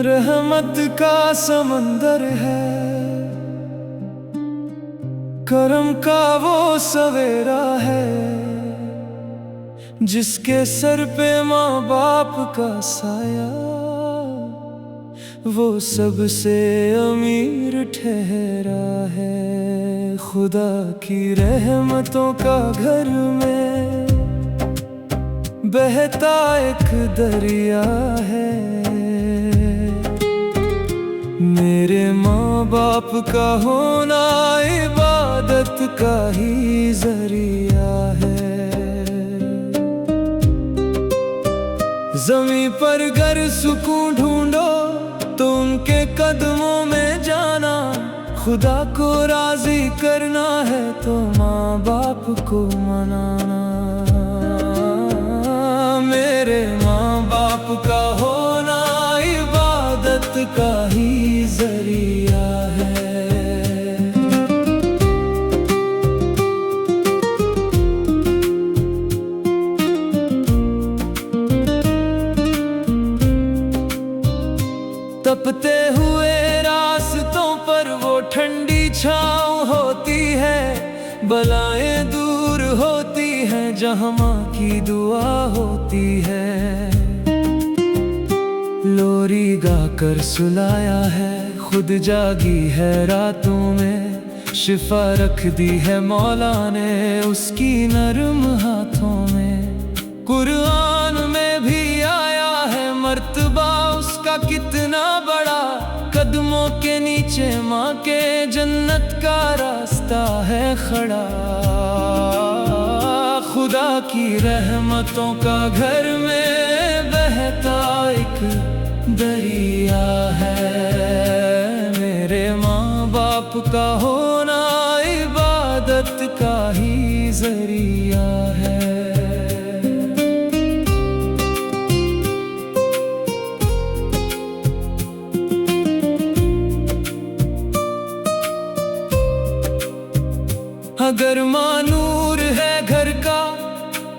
रहमत का समंदर है, करम का वो सवेरा है, जिसके सर पे माँ बाप का साया, वो सबसे अमीर ठहरा है। खुदा की रहमतों का घर में बहता एक दरिया है, मेरे माँ बाप का होना इबादत का ही जरिया है। ज़मीं पर गर सुकून ढूंढो तो उनके कदमों में जाना, खुदा को राजी करना है तो माँ बाप को मनाना। मेरे माँ बाप का होना इबादत का ही जरिया है। तपते हुए रास्तों पर वो ठंडी छाँव होती है, बलाएं दूर होती हैं जहाँ माँ की दुआ होती है। लोरी गाकर सुलाया है, खुद जागी है रातों में, शिफा रख दी है मौला ने उसकी नरम हाथों में। कुरान में भी आया है मर्तबा उसका कितना बड़ा, कदमों के नीचे माँ के जन्नत का रास्ता है खड़ा। खुदा की रहमतों का घर में बहता एक दरिया है, मेरे माँ बाप का होना इबादत का ही जरिया है। अगर माँ नूर है घर का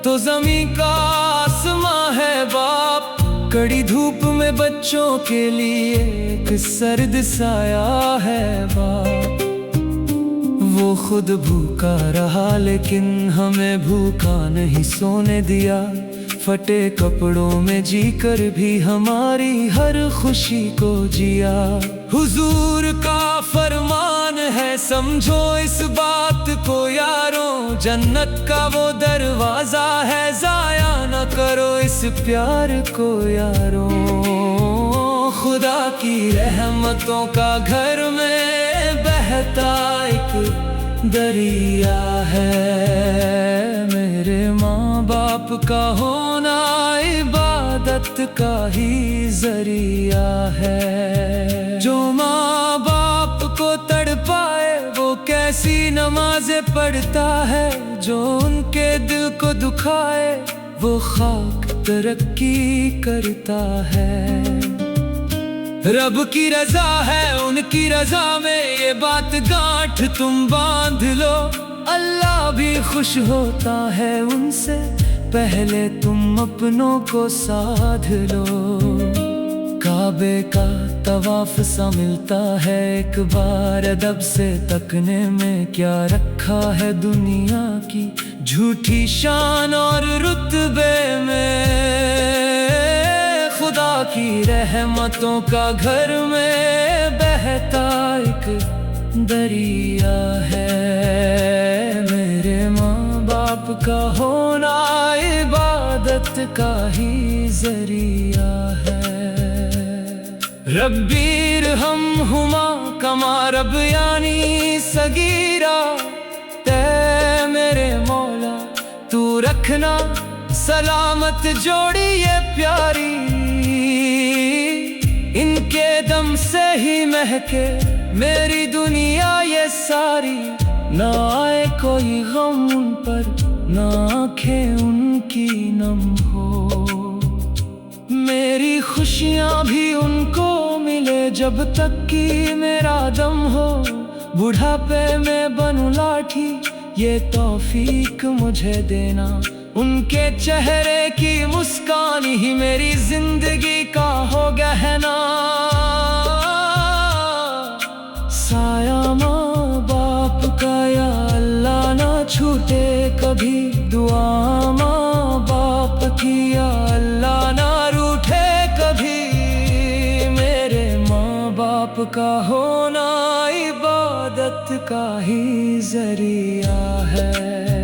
तो ज़मीं का आसमां है बाप, कड़ी धूप में बच्चों के लिए एक सर्द साया है बाप। वो खुद भूखा रहा लेकिन हमें भूखा नहीं सोने दिया, फटे कपड़ों में जीकर भी हमारी हर खुशी को जिया। हुजूर का फरमान है समझो इस बात को यारों, जन्नत का वो दरवाजा है जाया न करो इस प्यार को यारों। खुदा की रहमतों का घर में बहता एक दरिया है, मेरे माँ बाप का होना इबादत का ही जरिया है। जो माँ बाप को तड़पाए वो कैसी नमाज़ें पढ़ता है, जो उनके दिल को दुखाए वो खाक तरक्की करता है। रब की रजा है उनकी रजा में ये बात गांठ तुम बांध लो, अल्लाह भी खुश होता है उनसे पहले तुम अपनों को साध लो। काबे का तवाफ सा मिलता है एक बार अदब से तकने में, क्या रखा है दुनिया की झूठी शान और रुतबे में। खुदा की रहमतों का घर में बहता एक दरिया है, मेरे माँ बाप का होना इबादत का ही जरिया है। रब्बीर हम हुमा कमा रब यानी सगीरा, तै मेरे मौला तू रखना सलामत जोड़ी ये प्यारी। इनके दम से ही महके मेरी दुनिया ये सारी, ना आए कोई गम उन पर ना आँखें उनकी नम हो। मेरी खुशियाँ भी उनको मिले जब तक कि मेरा दम हो, बुढ़ापे में बनूं लाठी ये तौफीक मुझे देना। उनके चेहरे की मुस्कान ही मेरी जिंदगी का हो गहना। का ही जरिया है।